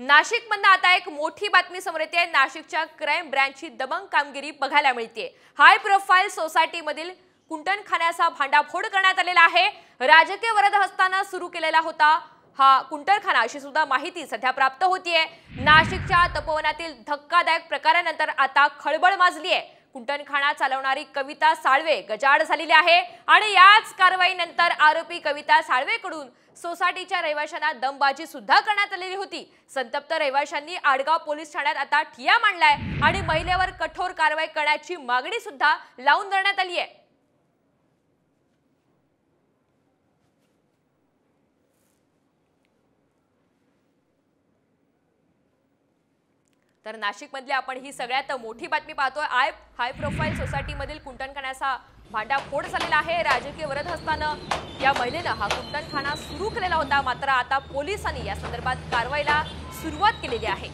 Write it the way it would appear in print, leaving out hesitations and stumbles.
नाशिकमधून आता एक मोठी बातमी समोर येते। नाशिकच्या क्राइम ब्रँचची दबंग कामगिरी बघायला मिळते। हाय प्रोफाईल सोसायटीमधील कुंटणखान्याचा भांडाफोड करण्यात आलेला आहे। राजकीय वरद हस्ताना सुरू केलेला होता हा कुंटणखाना अशी सुद्धा माहिती सध्या प्राप्त होतीये। नाशिकच्या तपोवनातील धक्कादायक प्रकारानंतर आता खळबळ माजली आहे। कुंटणखाना चालवणारी कविता साळवे गजाआड झालेली आहे आणि याच कारवाईनंतर आरोपी कविता साळवेकडून सोसायटीच्या रहिवाशांना दमबाजी सुद्धा करण्यात आलेली होती। संतप्त रहिवाशांनी आडगाव पोलीस ठाण्यात आता ठिय्या मांडलाय आणि महिलेवर कठोर कारवाई करण्याची मागणी सुद्धा लावून धरण्यात आली आहे। तर नाशिकमधली आपण ही सगळ्यात मोठी बातमी पाहतोय। हाय प्रोफाईल सोसायटीमधील कुंटणखान्याचा भांडाफोड झालेला आहे। राजकीय वरद हस्तानं या महिलेनं हा कुंटणखाना सुरू केलेला होता, मात्र आता पोलिसांनी या संदर्भात कारवाईला सुरुवात केलेली आहे।